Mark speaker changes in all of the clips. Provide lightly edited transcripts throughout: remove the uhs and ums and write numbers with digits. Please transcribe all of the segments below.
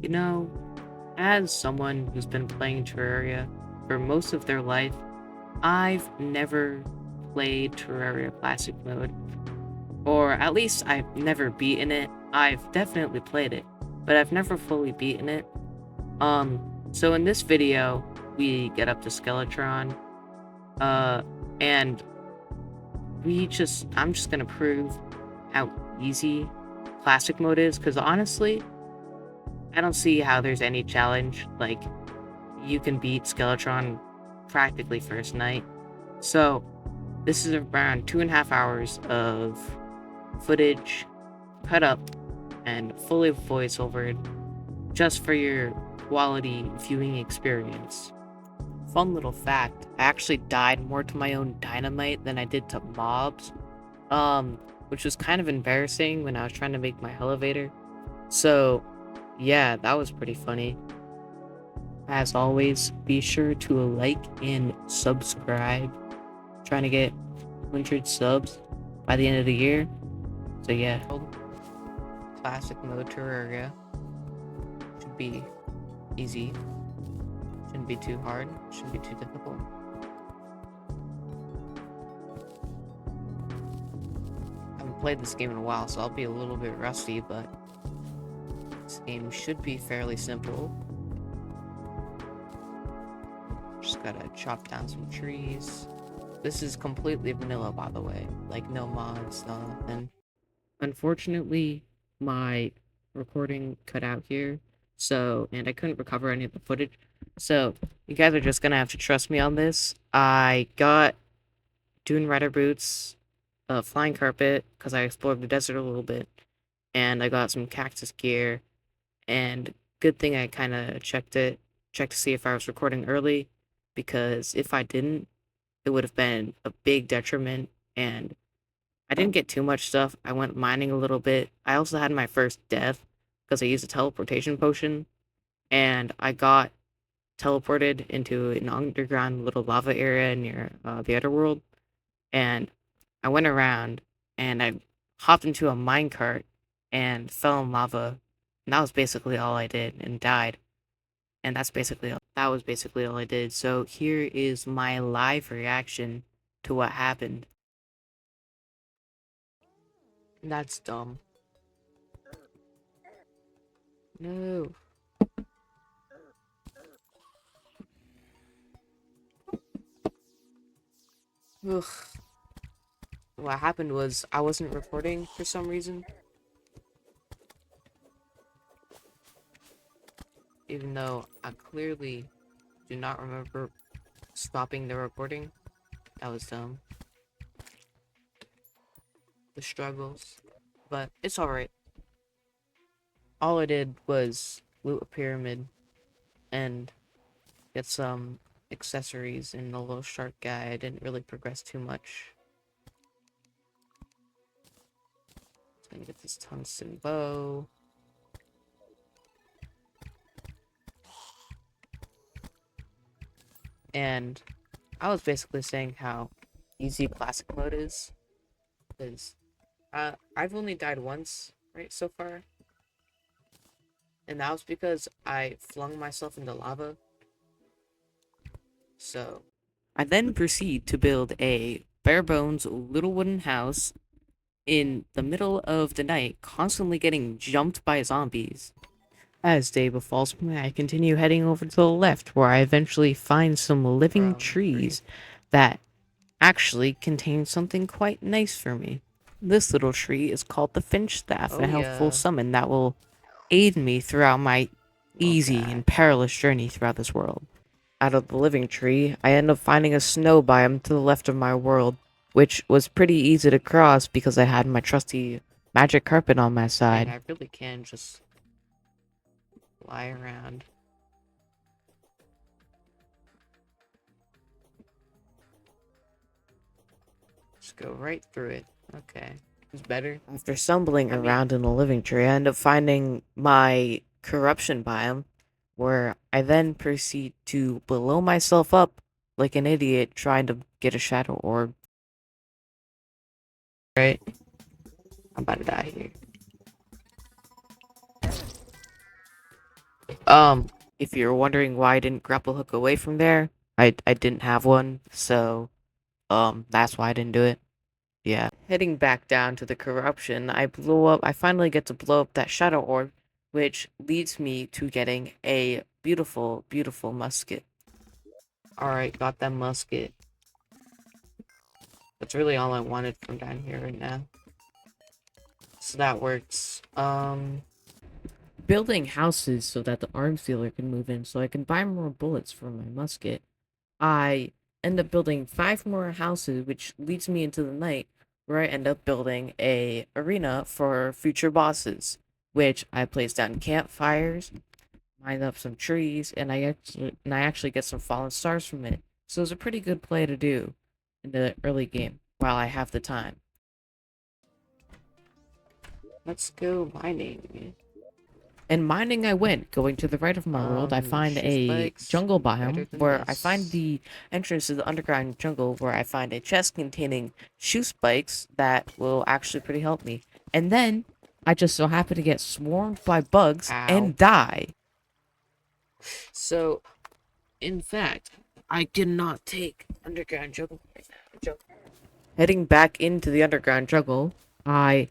Speaker 1: You know, as someone who's been playing Terraria for most of their life, I've never played Terraria Classic mode. Or at least I've never beaten it. I've definitely played it, but I've never fully beaten it. So in this video, we get up to Skeletron, and I'm just gonna prove how easy Classic mode is, because honestly, I don't see how there's any challenge. Like, you can beat Skeletron practically first night. So, this is around 2.5 hours of footage cut up and fully voiceovered just for your quality viewing experience. Fun little fact, I actually died more to my own dynamite than I did to mobs, which was kind of embarrassing when I was trying to make my elevator. So, yeah, that was pretty funny. As always, be sure to like and subscribe. Trying to get 100 subs by the end of the year. So yeah, Classic mode Terraria should be easy. Shouldn't be too hard. Shouldn't be too difficult. I haven't played this game in a while, so I'll be a little bit rusty, but this game should be fairly simple. Just gotta chop down some trees. This is completely vanilla, by the way. Like, no mods, nothing. Unfortunately, my recording cut out here, and I couldn't recover any of the footage. So, you guys are just gonna have to trust me on this. I got Dune Rider boots, a flying carpet, because I explored the desert a little bit, and I got some cactus gear, and good thing I kind of checked to see if I was recording early, because if I didn't, it would have been a big detriment, and I didn't get too much stuff. I went mining a little bit. I also had my first death because I used a teleportation potion, and I got teleported into an underground little lava area near the Otherworld, and I went around and I hopped into a minecart and fell in lava, and that was basically all I did, and died. And that was basically all I did. So here is my live reaction to what happened. That's dumb. No. Ugh. What happened was I wasn't recording for some reason. Even though I clearly do not remember stopping the recording. That was dumb. The struggles. But it's alright. All I did was loot a pyramid and get some accessories and a little shark guy. I didn't really progress too much. Just gonna get this tungsten bow. And I was basically saying how easy classic mode is. Because I've only died once, right, so far. And that was because I flung myself into lava. So, I then proceed to build a bare bones little wooden house in the middle of the night, constantly getting jumped by zombies. As day befalls me, I continue heading over to the left, where I eventually find some living trees that actually contain something quite nice for me. This little tree is called the Finch Staff, a helpful summon that will aid me throughout my easy and perilous journey throughout this world. Out of the living tree, I end up finding a snow biome to the left of my world, which was pretty easy to cross because I had my trusty magic carpet on my side. And I really can just fly around. Just go right through it. Okay. It's better. After stumbling around in the living tree, I end up finding my corruption biome, where I then proceed to blow myself up like an idiot trying to get a shadow orb. Right? I'm about to die here. If you're wondering why I didn't grapple hook away from there, I didn't have one, so that's why I didn't do it. Yeah. Heading back down to the corruption, I finally get to blow up that shadow orb, which leads me to getting a beautiful, beautiful musket. Alright, got that musket. That's really all I wanted from down here right now. So that works. Building houses so that the arms dealer can move in so I can buy more bullets for my musket. I end up building 5 more houses, which leads me into the night, where I end up building a arena for future bosses, which I place down campfires, mine up some trees, and I actually get some fallen stars from it. So it's a pretty good play to do in the early game while I have the time. Let's go mining. And mining I went. Going to the right of my world, I find
Speaker 2: Shoe
Speaker 1: a
Speaker 2: spikes
Speaker 1: jungle
Speaker 2: better
Speaker 1: biome
Speaker 2: than
Speaker 1: where I find
Speaker 2: this.
Speaker 1: the entrance to the underground jungle where I find a chest containing shoe spikes that will actually pretty help me. And then I just so happen to get swarmed by bugs
Speaker 2: Ow.
Speaker 1: and die.
Speaker 2: So, in fact, I cannot take underground jungle right now.
Speaker 1: Heading back into the underground jungle, I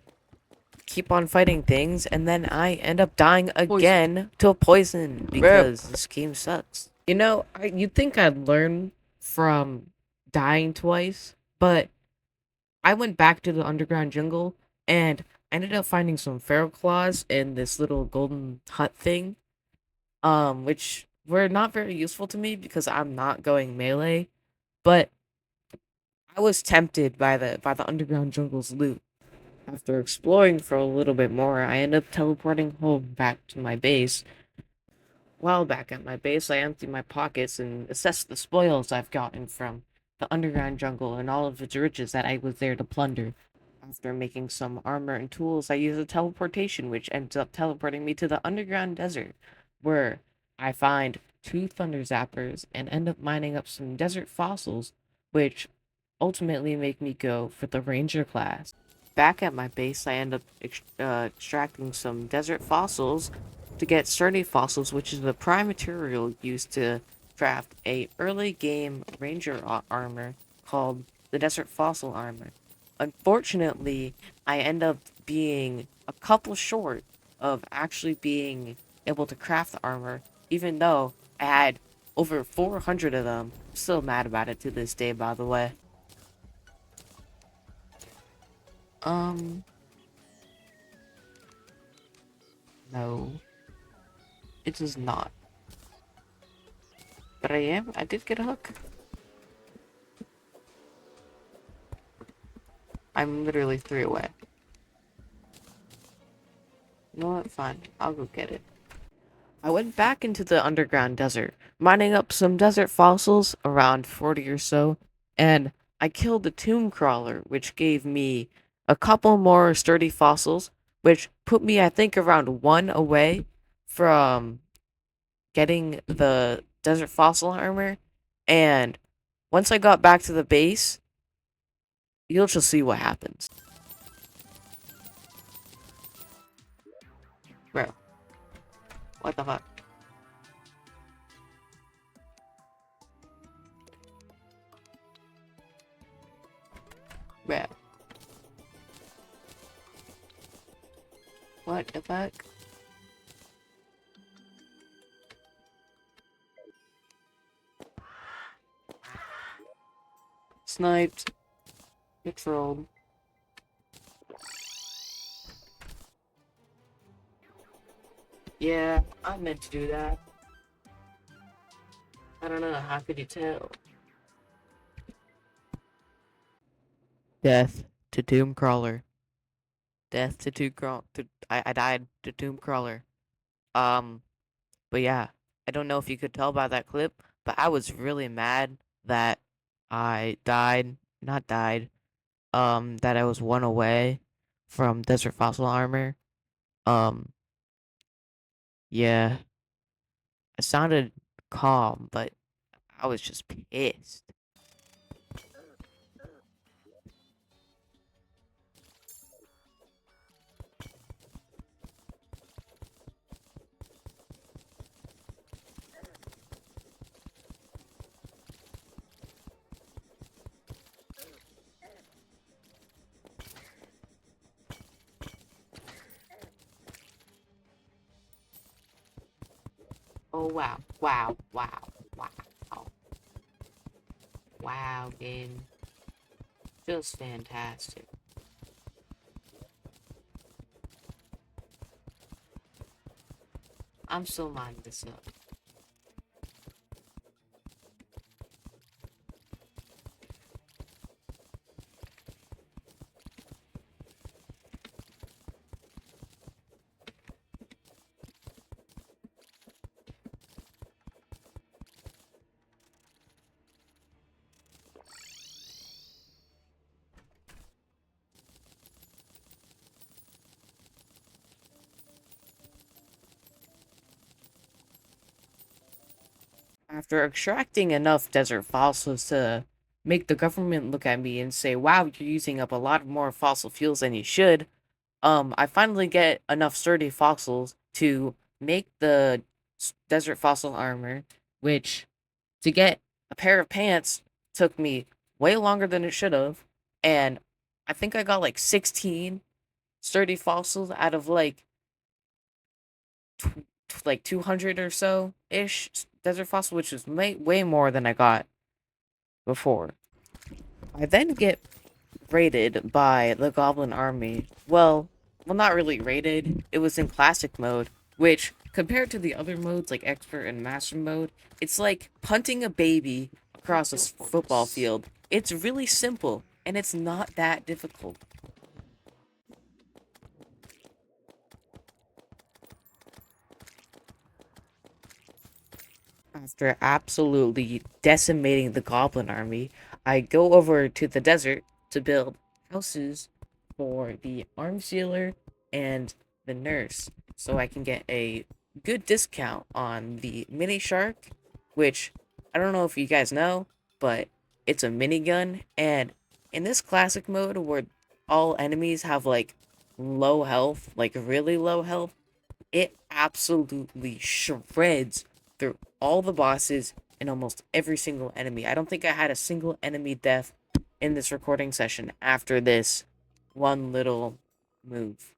Speaker 1: keep on fighting things and then I end up dying
Speaker 2: Poison.
Speaker 1: again to poison
Speaker 2: Bro.
Speaker 1: because this game sucks. You know, you'd think I'd learn from dying twice, but I went back to the underground jungle and I ended up finding some feral claws in this little golden hut thing, which were not very useful to me because I'm not going melee, but I was tempted by the underground jungle's loot. After exploring for a little bit more, I end up teleporting home back to my base. While back at my base, I empty my pockets and assess the spoils I've gotten from the underground jungle and all of its riches that I was there to plunder. After making some armor and tools, I use a teleportation, which ends up teleporting me to the underground desert, where I find 2 thunder zappers and end up mining up some desert fossils, which ultimately make me go for the ranger class. Back at my base, I end up extracting some desert fossils to get sturdy fossils, which is the prime material used to craft a early game ranger armor called the desert fossil armor. Unfortunately, I end up being a couple short of actually being able to craft the armor, even though I had over 400 of them. I'm still mad about it to this day, by the way. Um, no, it does not. But I did get a hook. I'm literally 3 away. You know what? Fine. I'll go get it. I went back into the underground desert, mining up some desert fossils, around 40 or so, and I killed the tomb crawler, which gave me a couple more sturdy fossils, which put me, I think, around 1 away from getting the desert fossil armor. And once I got back to the base, you'll just see what happens. Bro, what the fuck? Bro, what the fuck? Sniped. Get trolled. Yeah, I meant to do that. I don't know, how could you tell? Death to Tomb Crawler. Death to Tomb Crawler. I died to Tomb Crawler. Um, but yeah, I don't know if you could tell by that clip, but I was really mad that I died, not died, that I was 1 away from Desert Fossil Armor. Um, yeah, I sounded calm, but I was just pissed. Oh wow, wow, wow, wow, wow, game. Just fantastic. I'm still minding this up. After extracting enough desert fossils to make the government look at me and say, wow, you're using up a lot more fossil fuels than you should, I finally get enough sturdy fossils to make the desert fossil armor, which to get a pair of pants took me way longer than it should have, and I think I got like 16 sturdy fossils out of like 200 or so ish desert fossil, which is way more than I got before. I then get raided by the goblin army. Well, not really raided. It was in classic mode, which compared to the other modes like expert and master mode, it's like punting a baby across a football field. It's really simple and it's not that difficult. After absolutely decimating the goblin army, I go over to the desert to build houses for the arms dealer and the nurse so I can get a good discount on the mini shark, which I don't know if you guys know, but it's a minigun. And in this classic mode where all enemies have like low health, like really low health, it absolutely shreds through all the bosses and almost every single enemy. I don't think I had a single enemy death in this recording session after this one little move.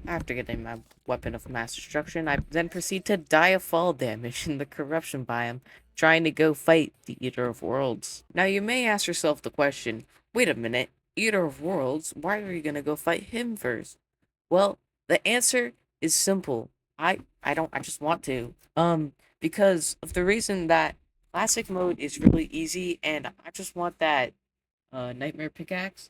Speaker 1: After getting my weapon of mass destruction, I then proceed to die of fall damage in the corruption biome, trying to go fight the Eater of Worlds. Now you may ask yourself the question, wait a minute, Eater of Worlds, why are you gonna go fight him first? Well, the answer is simple. I just want to. Because of the reason that classic mode is really easy and I just want that nightmare pickaxe,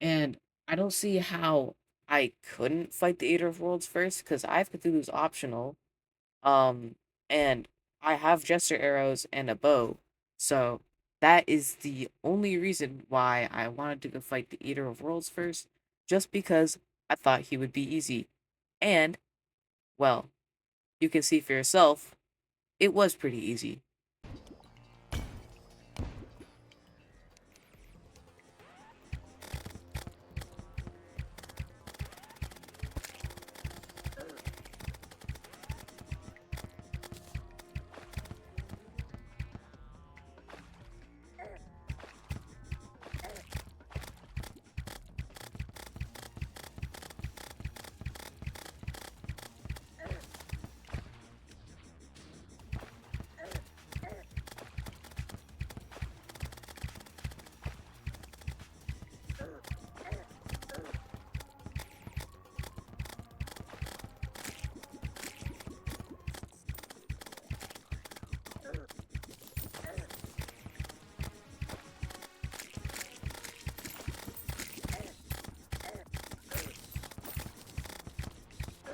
Speaker 1: and I don't see how I couldn't fight the Eater of Worlds first because I have Cthulhu's optional. Um and I have Jester arrows and a bow. So that is the only reason why I wanted to go fight the Eater of Worlds first, just because I thought he would be easy. And, well, you can see for yourself, it was pretty easy.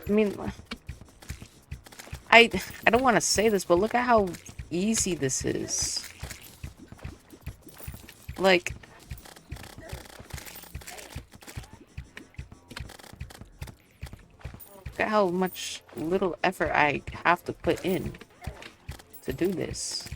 Speaker 1: I mean, I I don't want to say this, but look at how easy this is. Like, look at how much little effort I have to put in to do this.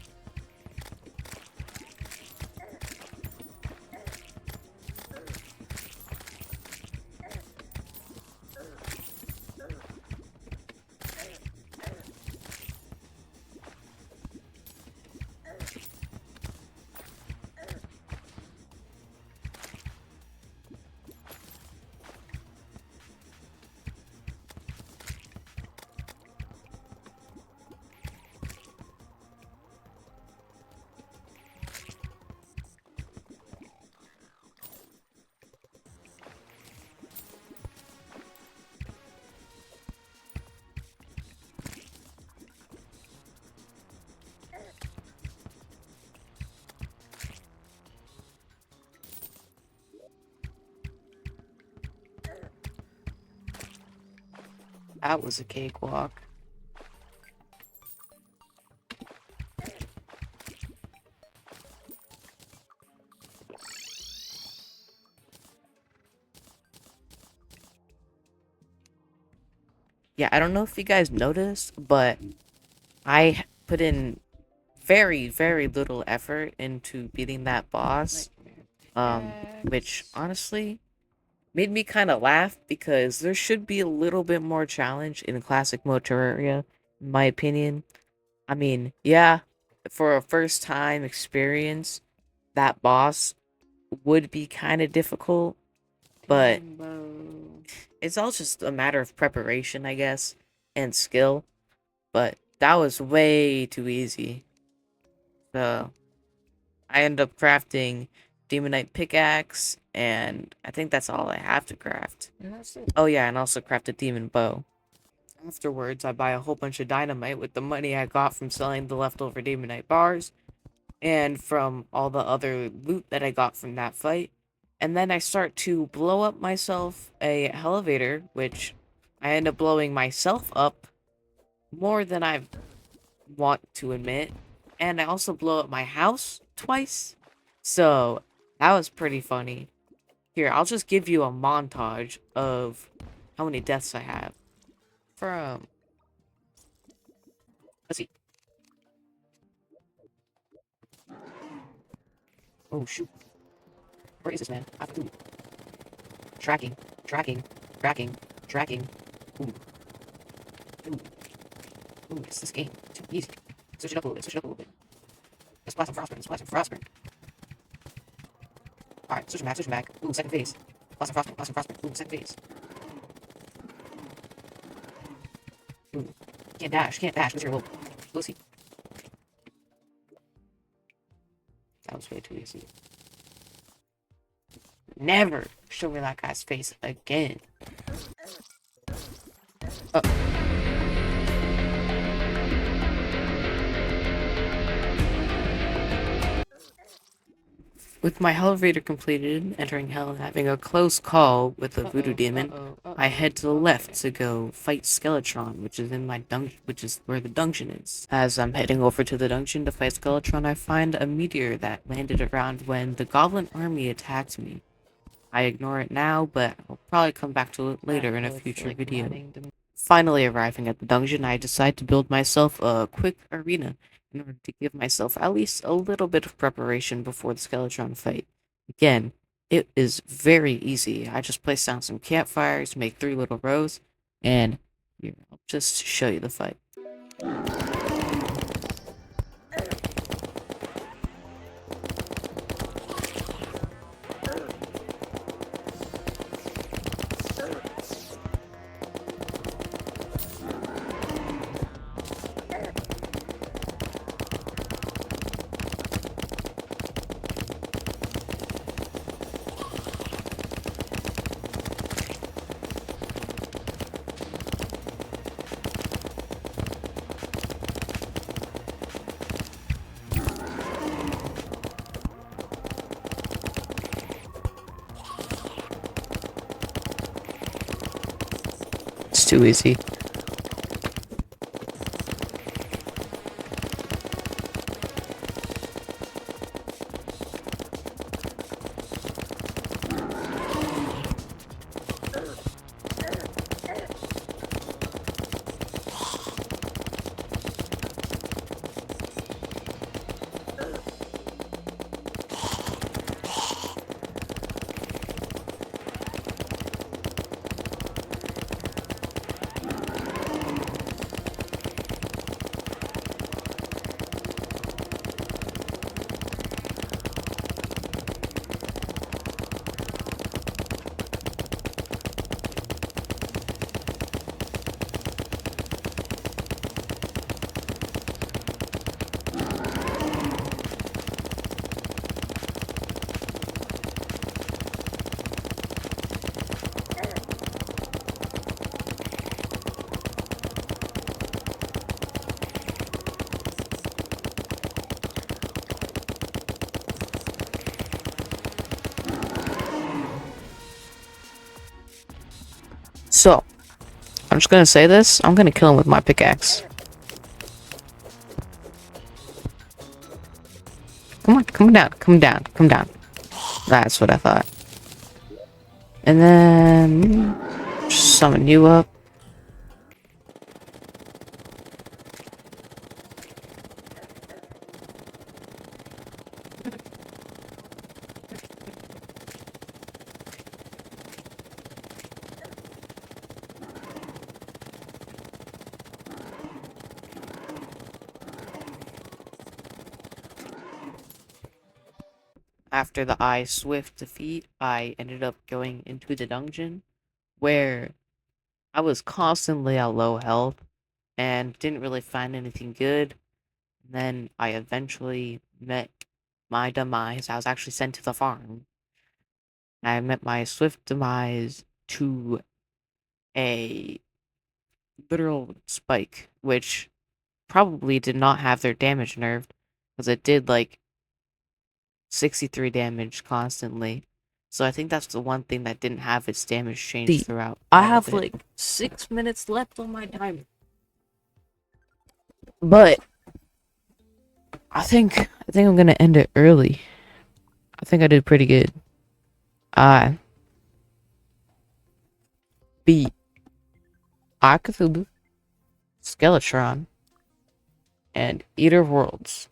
Speaker 1: That was a cakewalk. Yeah, I don't know if you guys noticed, but I put in very, very little effort into beating that boss. Which honestly made me kind of laugh because there should be a little bit more challenge in classic mode Terraria, in my opinion. I mean, yeah, for a first time experience, that boss would be kind of difficult, but it's all just a matter of preparation, I guess, and skill. But that was way too easy. So I end up crafting Demonite pickaxe, and I think that's all I have to craft.
Speaker 2: And that's it.
Speaker 1: Oh yeah, and also craft a demon bow. Afterwards, I buy a whole bunch of dynamite with the money I got from selling the leftover Demonite bars, and from all the other loot that I got from that fight. And then I start to blow up myself a elevator, which I end up blowing myself up more than I want to admit. And I also blow up my house twice. So that was pretty funny. Here, I'll just give you a montage of how many deaths I have. From, let's see. Oh shoot. Where is this, man? I have to do tracking, tracking, tracking, tracking. Ooh, ooh, ooh, it's this game. Too easy. Switch it up a little bit, switch it up a little bit. Let's blast some frostburn, let's blast some frostburn. Alright, switch them back. Ooh, second phase. Blast some frostburn, blast some frostburn. Ooh, second phase. Ooh, can't dash, because you're a little pussy. That was way too easy. Never show me that guy's face again. With my elevator completed, entering hell and having a close call with the voodoo demon, I head to the left to go fight Skeletron, which is in my dungeon, which is where the dungeon is. As I'm heading over to the dungeon to fight Skeletron, I find a meteor that landed around when the goblin army attacked me. I ignore it now, but I'll probably come back to it later in a future video. Finally arriving at the dungeon, I decide to build myself a quick arena in order to give myself at least a little bit of preparation before the Skeletron fight. Again, it is very easy. I just place down some campfires, make 3 little rows, and here, I'll just show you the fight. It's too easy. So, I'm just gonna say this. I'm gonna kill him with my pickaxe. Come on, come down, come down, come down. That's what I thought. And then summon you up. After the swift defeat, I ended up going into the dungeon where I was constantly at low health and didn't really find anything good. And then I eventually met my demise. I was actually sent to the farm. I met my swift demise to a literal spike, which probably did not have their damage nerfed because it did like 63 damage constantly. So I think that's the one thing that didn't have its damage changed throughout.
Speaker 2: I
Speaker 1: all of
Speaker 2: have
Speaker 1: it.
Speaker 2: like 6 minutes left on my timer.
Speaker 1: But I think I'm gonna end it early. I think I did pretty good. I beat Cthulhu, Skeletron, and Eater of Worlds.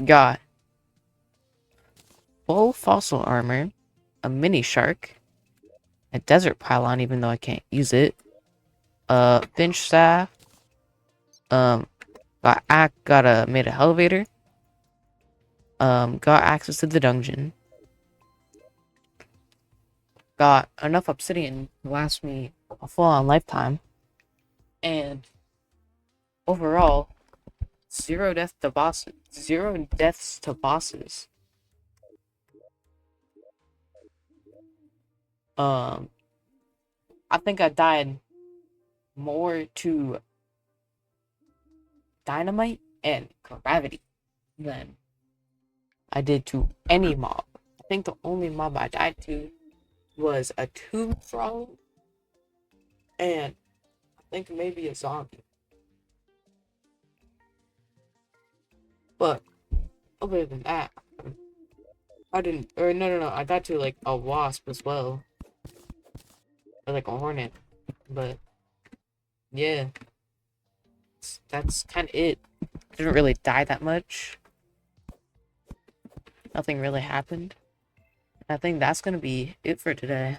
Speaker 1: Got full fossil armor, a mini shark, a desert pylon even though I can't use it, finch staff, made a elevator, got access to the dungeon, got enough obsidian to last me a full-on lifetime, and overall, zero deaths to bosses. I think I died more to dynamite and gravity than I did to any mob. I think the only mob I died to was a tomb thrall and I think maybe a zombie. But other than that, I didn't. Or no, I got to like a wasp as well, or like a hornet. But yeah, that's kind of it. Didn't really die that much. Nothing really happened. I think that's gonna be it for today.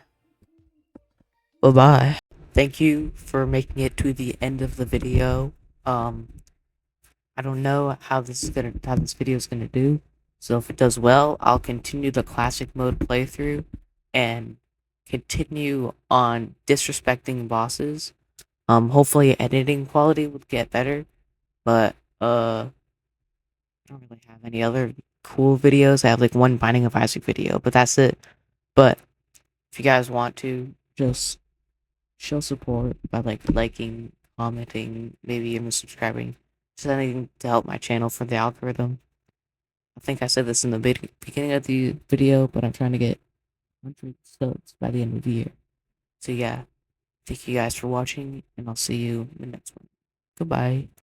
Speaker 1: Bye bye. Thank you for making it to the end of the video. I don't know how this video is gonna do. So if it does well, I'll continue the classic mode playthrough and continue on disrespecting bosses. Hopefully editing quality would get better, but I don't really have any other cool videos. I have like one Binding of Isaac video, but that's it. But if you guys want to, just show support by like liking, commenting, maybe even subscribing. Just anything to help my channel for the algorithm. I think I said this in the beginning of the video, but I'm trying to get 100 subs by the end of the year. So yeah, thank you guys for watching, and I'll see you in the next one. Goodbye.